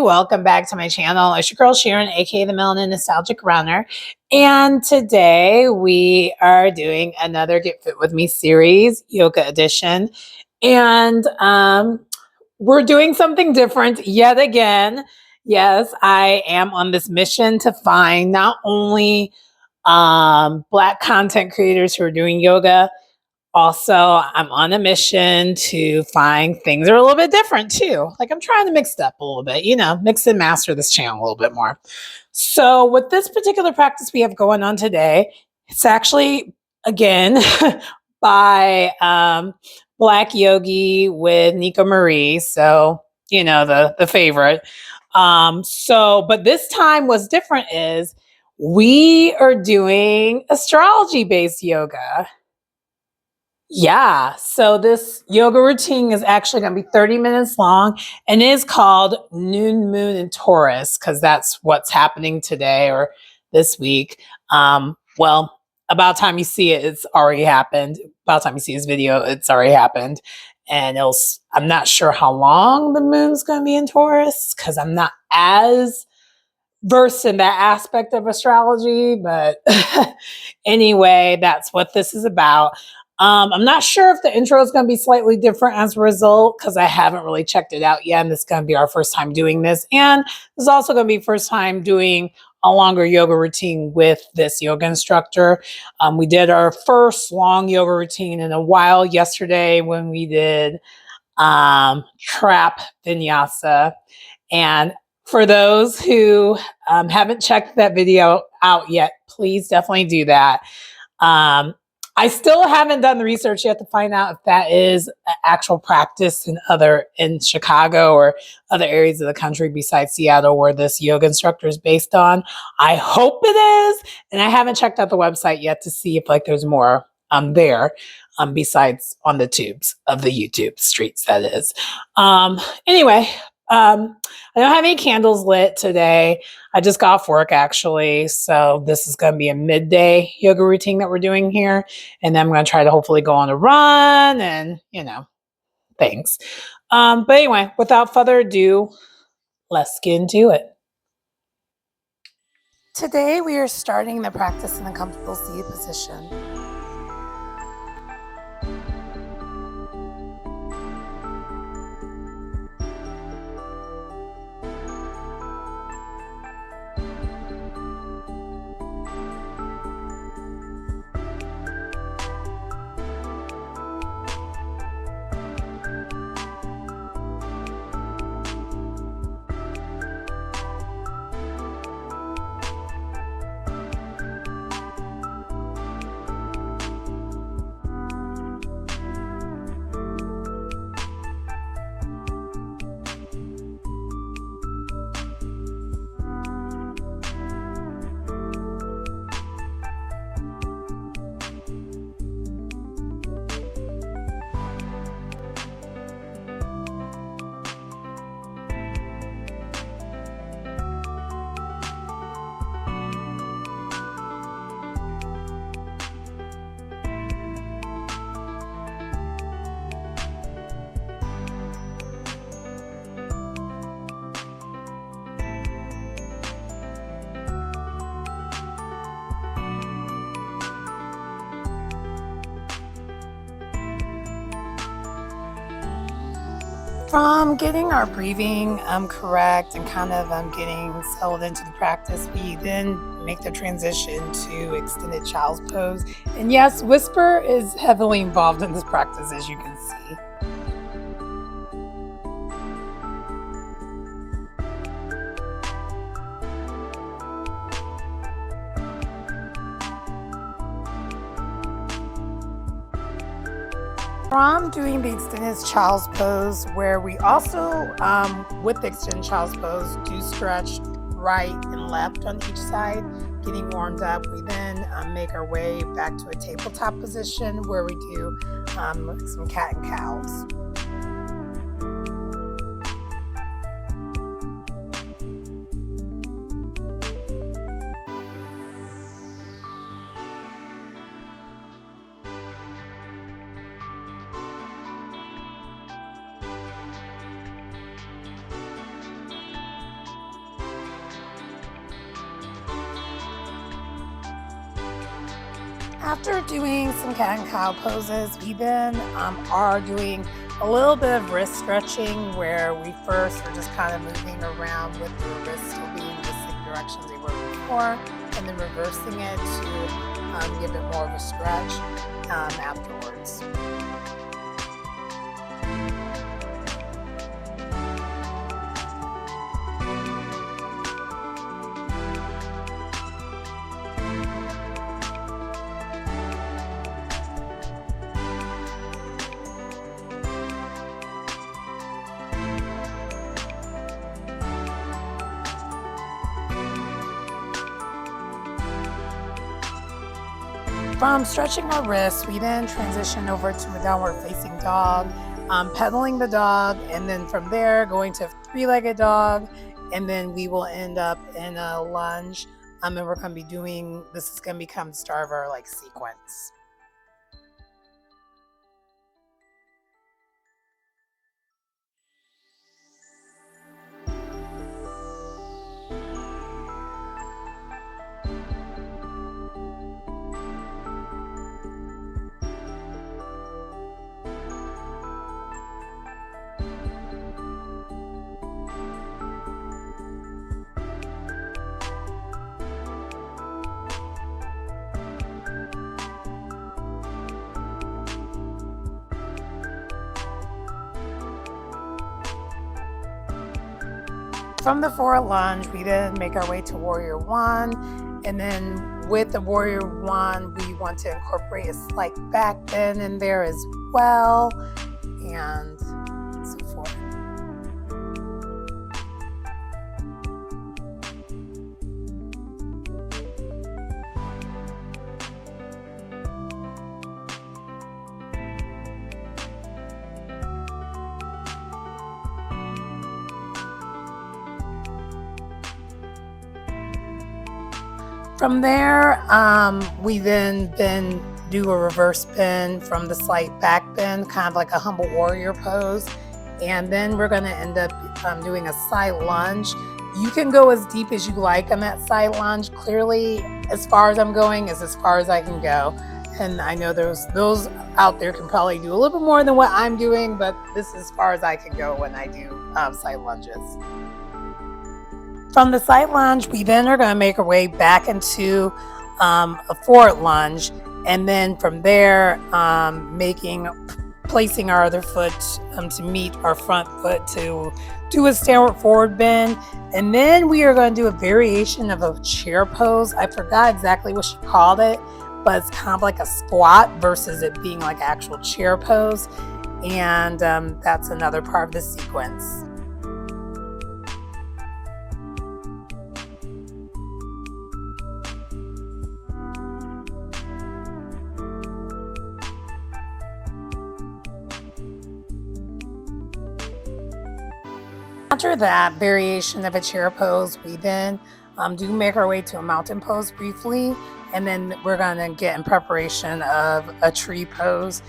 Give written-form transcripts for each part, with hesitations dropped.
welcome back to my channel. It's your girl Sharon, aka the Melanin Nostalgic Runner. And today we are doing another Get Fit With Me series, yoga edition. And we're doing something different yet again. Yes, I am on this mission to find not only Black content creators who are doing yoga. Also, I'm on a mission to find things that are a little bit different too. Like I'm trying to mix it up a little bit, mix and master this channel a little bit more. So with this particular practice we have going on today, it's actually, again, by Black Yogi with Nika Marie. So, the favorite. But this time what's different is we are doing astrology-based yoga. Yeah, so this yoga routine is actually going to be 30 minutes long and is called Noon Moon in Taurus because that's what's happening today or this week. About the time you see it, it's already happened. About the time you see this video, it's already happened. And I'm not sure how long the moon's going to be in Taurus because I'm not as versed in that aspect of astrology, but anyway, that's what this is about. I'm not sure if the intro is going to be slightly different as a result because I haven't really checked it out yet, and this is going to be our first time doing this, and this is also going to be first time doing a longer yoga routine with this yoga instructor. We did our first long yoga routine in a while yesterday when we did trap vinyasa, and for those who haven't checked that video out yet, please definitely do that. I still haven't done the research yet to find out if that is an actual practice in Chicago or other areas of the country besides Seattle where this yoga instructor is based on. I hope it is, and I haven't checked out the website yet to see if there's more there besides on the tubes of the YouTube streets, that is. Anyway, I don't have any candles lit today. I just got off work actually. So this is going to be a midday yoga routine that we're doing here. And then I'm going to try to hopefully go on a run and, things. But anyway, without further ado, let's get into it. Today we are starting the practice in a comfortable seated position. From getting our breathing correct and kind of getting settled into the practice, we then make the transition to extended child's pose. And yes, whisper is heavily involved in this practice, as you can see. From doing the extended child's pose, where we also, with the extended child's pose, do stretch right and left on each side, getting warmed up. We then make our way back to a tabletop position where we do some cat and cows. After doing some cat and cow poses, we then are doing a little bit of wrist stretching where we first are just kind of moving around with the wrists still being the same directions they were before, and then reversing it to give it more of a stretch afterwards. From stretching our wrists, we then transition over to a downward facing dog, pedaling the dog, and then from there going to a three-legged dog, and then we will end up in a lunge. And we're going to be doing, this is going to become the start of our like sequence. From the forward lunge, we then make our way to warrior one, and then with the warrior one, we want to incorporate a slight back bend in there as well, and so forth. From there, we then do a reverse bend from the slight back bend, kind of like a humble warrior pose. And then we're going to end up doing a side lunge. You can go as deep as you like on that side lunge. Clearly, as far as I'm going is as far as I can go. And I know those out there can probably do a little bit more than what I'm doing, but this is as far as I can go when I do side lunges. From the side lunge, we then are going to make our way back into a forward lunge, and then from there, placing our other foot to meet our front foot to do a downward forward bend, and then we are going to do a variation of a chair pose. I forgot exactly what she called it, but it's kind of like a squat versus it being like actual chair pose, and that's another part of the sequence. After that variation of a chair pose, we then do make our way to a mountain pose briefly, and then we're going to get in preparation of a tree pose.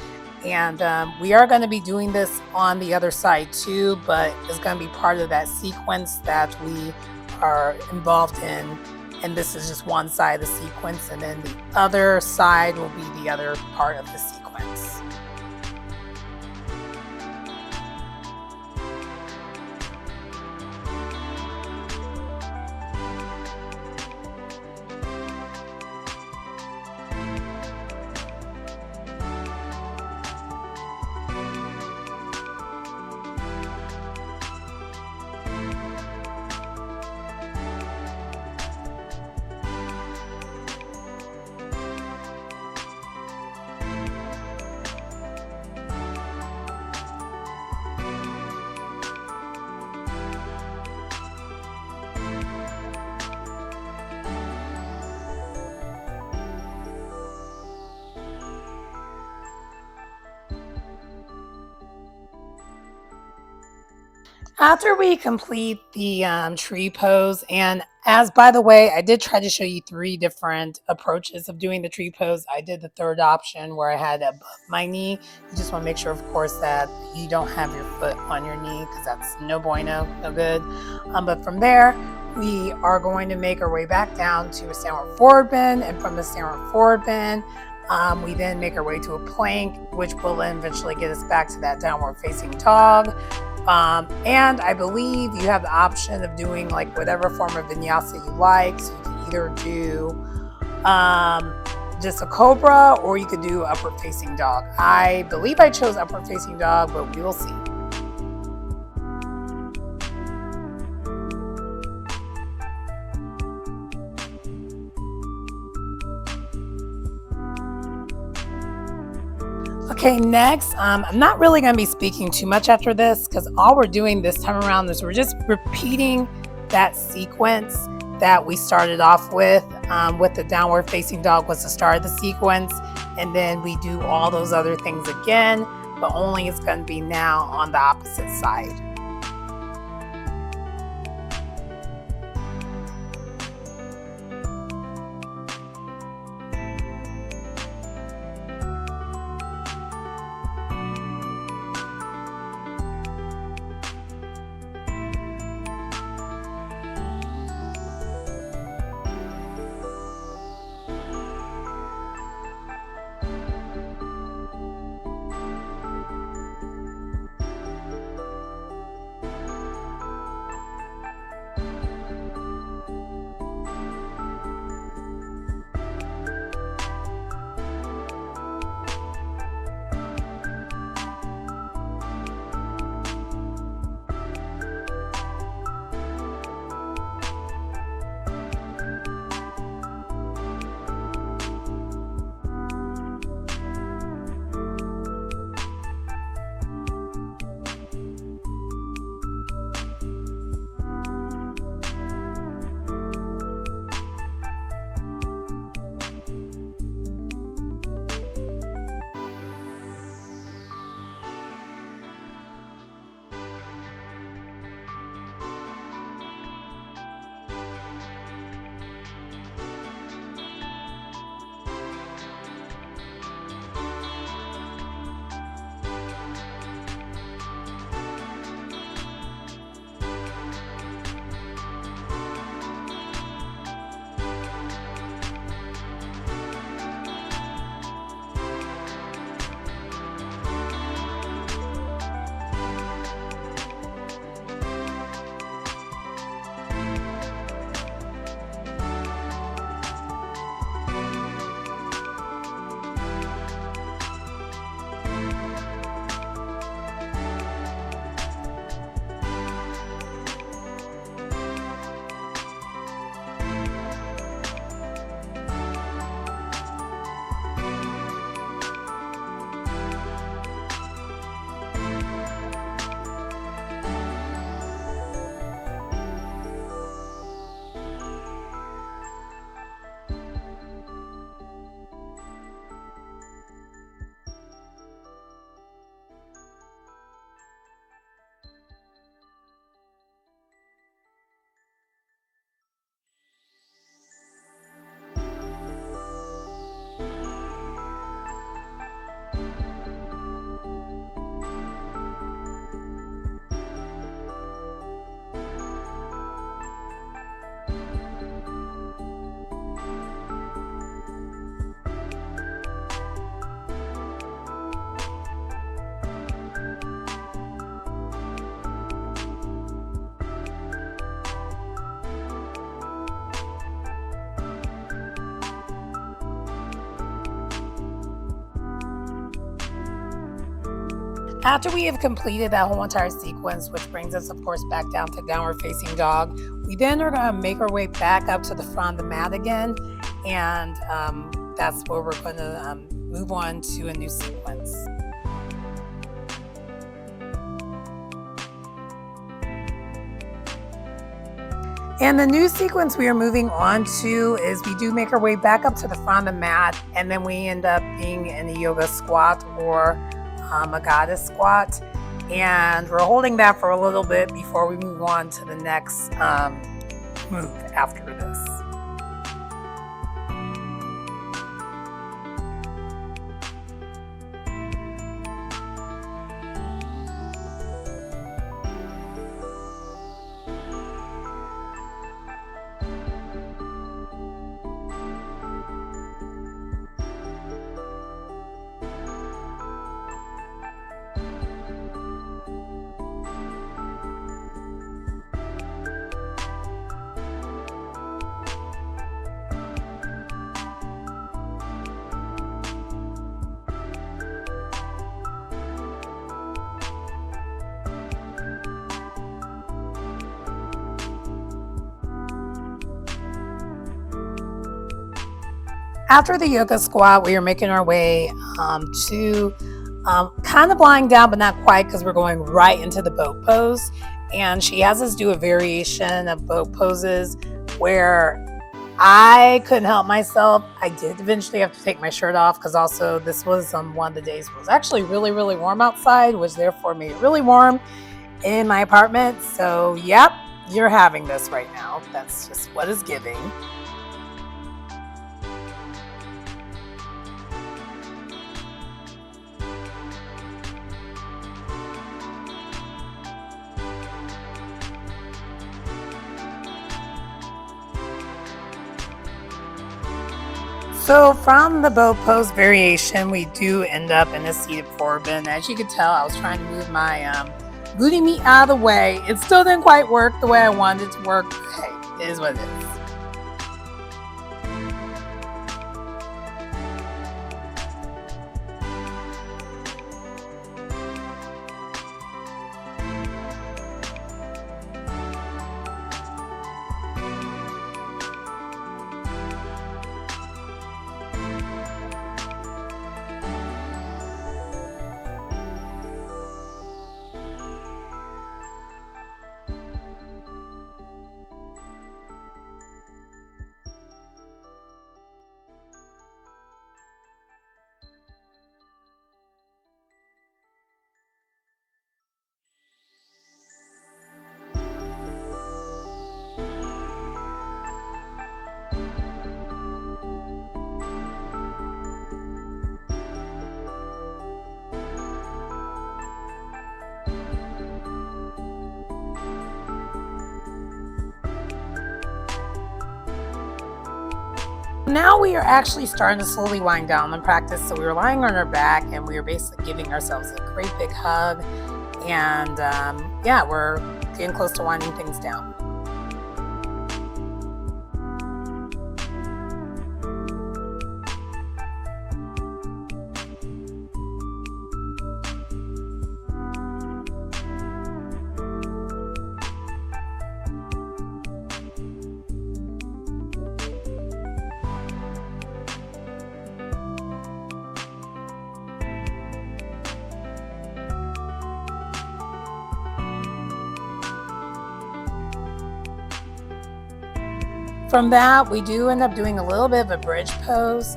And we are going to be doing this on the other side too, but it's going to be part of that sequence that we are involved in. And this is just one side of the sequence, and then the other side will be the other part of the sequence. After we complete the tree pose, and as by the way, I did try to show you 3 different approaches of doing the tree pose. I did the third option where I had it above my knee. You just want to make sure, of course, that you don't have your foot on your knee, because that's no bueno, no good. But from there, we are going to make our way back down to a downward forward bend, and from the downward forward bend, We then make our way to a plank, which will then eventually get us back to that downward facing dog. And I believe you have the option of doing like whatever form of vinyasa you like. So you can either do just a cobra, or you could do upward facing dog. I believe I chose upward facing dog, but we will see. Okay, next, I'm not really going to be speaking too much after this because all we're doing this time around is we're just repeating that sequence that we started off with the downward facing dog was the start of the sequence, and then we do all those other things again, but only it's going to be now on the opposite side. After we have completed that whole entire sequence, which brings us, of course, back down to downward facing dog, we then are going to make our way back up to the front of the mat again, and that's where we're going to move on to a new sequence. And the new sequence we are moving on to is we do make our way back up to the front of the mat, and then we end up being in a yoga squat or a goddess squat, and we're holding that for a little bit before we move on to the next move after this. After the yoga squat, we are making our way to kind of lying down, but not quite, because we're going right into the boat pose. And she has us do a variation of boat poses where I couldn't help myself. I did eventually have to take my shirt off, because also this was one of the days it was actually really, really warm outside, which therefore made it really warm in my apartment. So, yep, you're having this right now. That's just what is giving. So from the boat pose variation, we do end up in a seated forward bend. As you could tell, I was trying to move my booty meat out of the way. It still didn't quite work the way I wanted it to work. Hey, it is what it is. Now we are actually starting to slowly wind down in practice. So we were lying on our back and we were basically giving ourselves a great big hug. And yeah, we're getting close to winding things down. From that, we do end up doing a little bit of a bridge pose.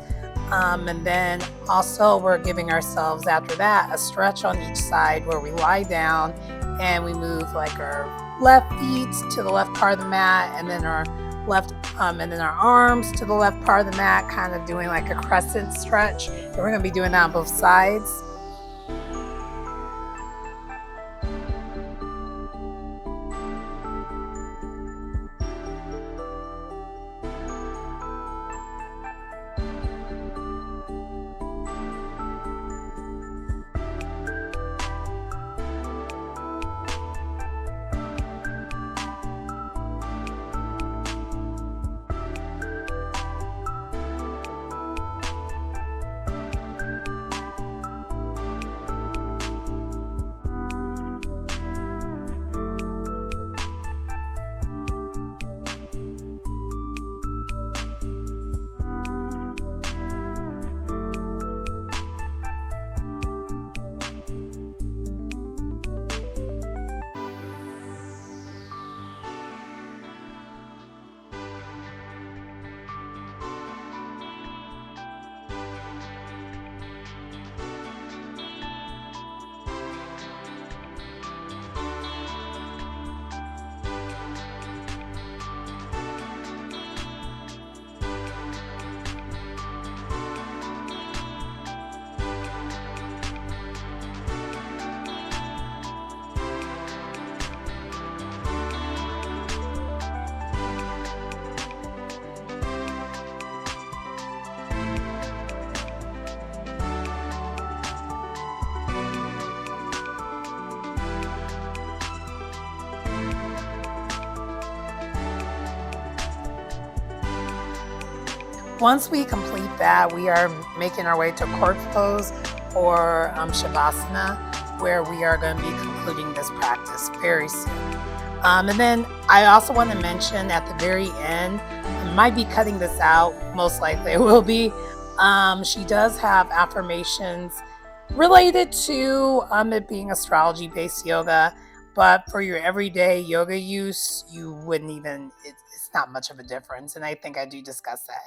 And then also we're giving ourselves, after that, a stretch on each side where we lie down and we move like our left feet to the left part of the mat, and then our left and then our arms to the left part of the mat, kind of doing like a crescent stretch. And we're going to be doing that on both sides. Once we complete that, we are making our way to corpse pose or Shavasana, where we are going to be concluding this practice very soon. And then I also want to mention at the very end, Might be cutting this out, most likely it will be. She does have affirmations related to it being astrology based yoga, but for your everyday yoga use, you wouldn't even, it's not much of a difference. And I think I do discuss that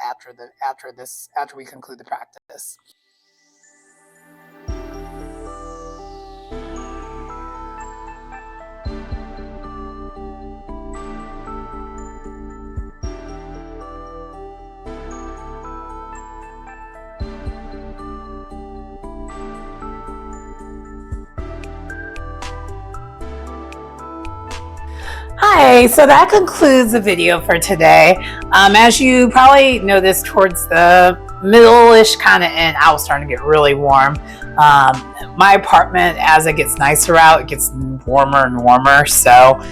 after we conclude the practice. Hi, so that concludes the video for today. As you probably noticed, towards the middle-ish kind of end, I was starting to get really warm. My apartment, as it gets nicer out, it gets warmer and warmer, so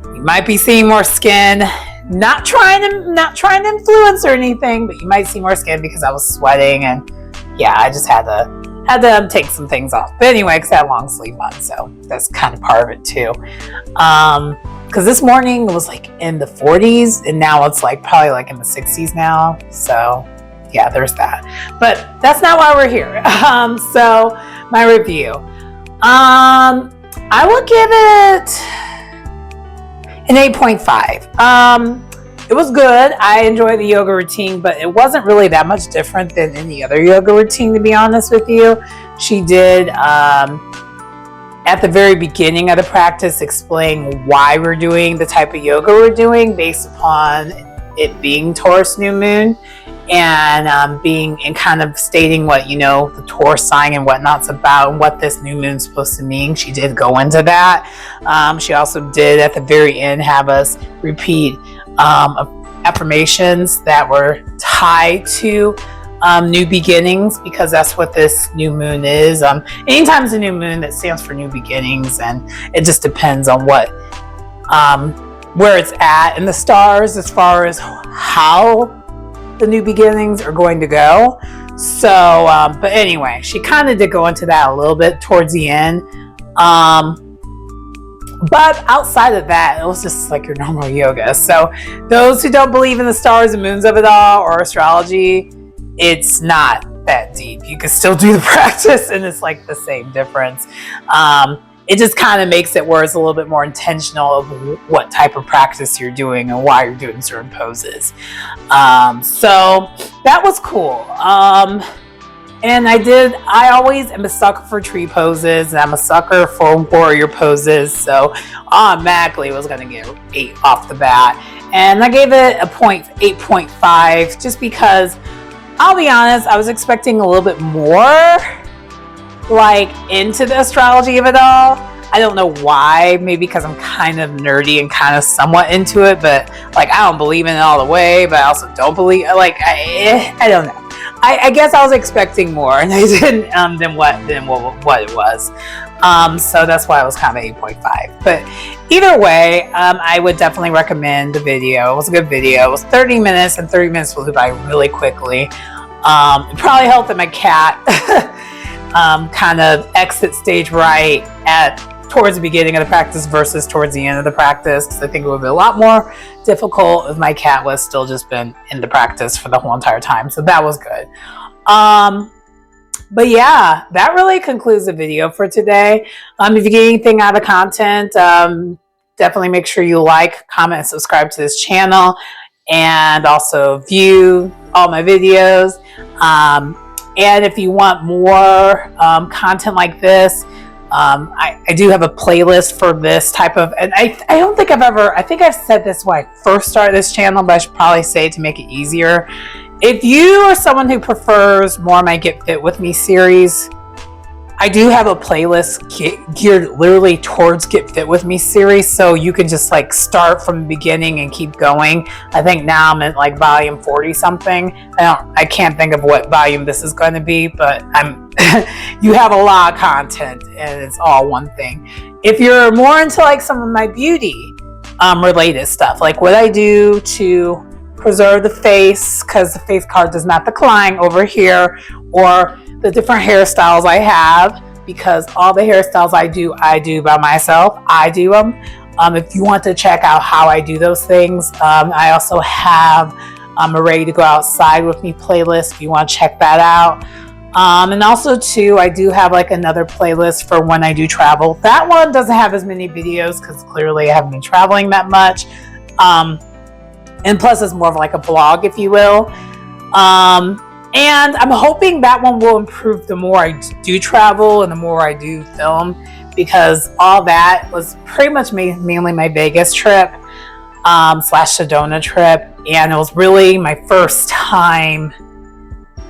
you might be seeing more skin. Not trying to influence or anything, but you might see more skin because I was sweating, and yeah, I just had to take some things off. But anyway, because I had a long sleeve on, so that's kind of part of it too. Because this morning it was like in the 40s, and now it's like probably like in the 60s now. So yeah, there's that. But that's not why we're here. So my review. I will give it an 8.5. It was good. I enjoyed the yoga routine, but it wasn't really that much different than any other yoga routine, to be honest with you. She did, at the very beginning of the practice, explain why we're doing the type of yoga we're doing based upon it being Taurus new moon, and being and kind of stating what, you know, the Taurus sign and whatnot's about and what this new moon's supposed to mean. She did go into that. She also did at the very end have us repeat affirmations that were tied to new beginnings, because that's what this new moon is. Anytime it's a new moon, that stands for new beginnings, and it just depends on what where it's at in the stars as far as how the new beginnings are going to go. So but anyway, she kind of did go into that a little bit towards the end. But outside of that, it was just like your normal yoga. So those who don't believe in the stars and moons of it all, or astrology, it's not that deep. You can still do the practice, and it's like the same difference. It just kind of makes it where it's a little bit more intentional of what type of practice you're doing and why you're doing certain poses. So that was cool. And I always am a sucker for tree poses, and I'm a sucker for warrior poses. So automatically it was going to get 8 off the bat. And I gave it a 8.5 just because, I'll be honest, I was expecting a little bit more like into the astrology of it all. I don't know why, maybe because I'm kind of nerdy and kind of somewhat into it, but like I don't believe in it all the way, but I also don't believe, like I don't know. I guess I was expecting more, and I didn't than what it was. So that's why I was kind of 8.5. But either way, I would definitely recommend the video. It was a good video. It was 30 minutes, and 30 minutes flew by really quickly. It probably helped that my cat kind of exit stage right towards the beginning of the practice versus towards the end of the practice. I think it would be a lot more difficult if my cat was still just been in the practice for the whole entire time. So that was good. But yeah, that really concludes the video for today. If you get anything out of content, definitely make sure you like, comment, and subscribe to this channel, and also view all my videos. And if you want more content like this, I do have a playlist for this type of, and I don't think I think I've said this when I first started this channel, but I should probably say it to make it easier. If you are someone who prefers more of my Get Fit With Me series, I do have a playlist geared literally towards Get Fit With Me series, so you can just like start from the beginning and keep going. I think now I'm at like volume 40 something. I can't think of what volume this is going to be, but you have a lot of content, and it's all one thing. If you're more into like some of my beauty related stuff, like what I do to preserve the face, because the face card does not decline over here, or the different hairstyles I have, because all the hairstyles I do by myself. I do them. If you want to check out how I do those things, I also have A Ready to Go Outside with Me playlist if you want to check that out. And also too, I do have like another playlist for when I do travel. That one doesn't have as many videos because clearly I haven't been traveling that much. And plus it's more of like a blog, if you will. And I'm hoping that one will improve the more I do travel and the more I do film, because all that was pretty much mainly my Vegas trip / Sedona trip. And it was really my first time.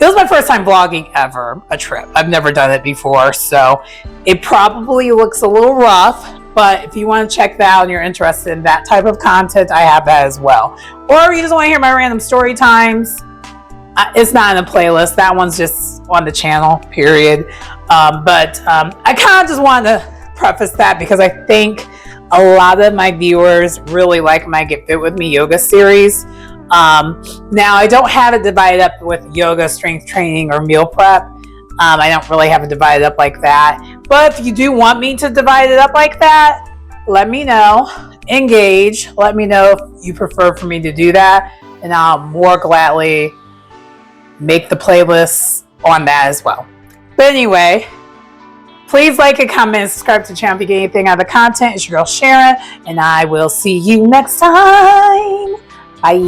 It was my first time vlogging ever, a trip. I've never done it before, so it probably looks a little rough, but if you want to check that out and you're interested in that type of content, I have that as well. Or you just want to hear my random story times, it's not in a playlist. That one's just on the channel, period. But I kind of just wanted to preface that because I think a lot of my viewers really like my Get Fit With Me yoga series. Now I don't have it divided up with yoga, strength training, or meal prep. I don't really have it divided up like that. But if you do want me to divide it up like that, let me know. Engage. Let me know if you prefer for me to do that, and I'll more gladly make the playlists on that as well. But anyway, please like and comment and subscribe to the channel if you get anything out of the content. It's your girl Sharon, and I will see you next time. Bye.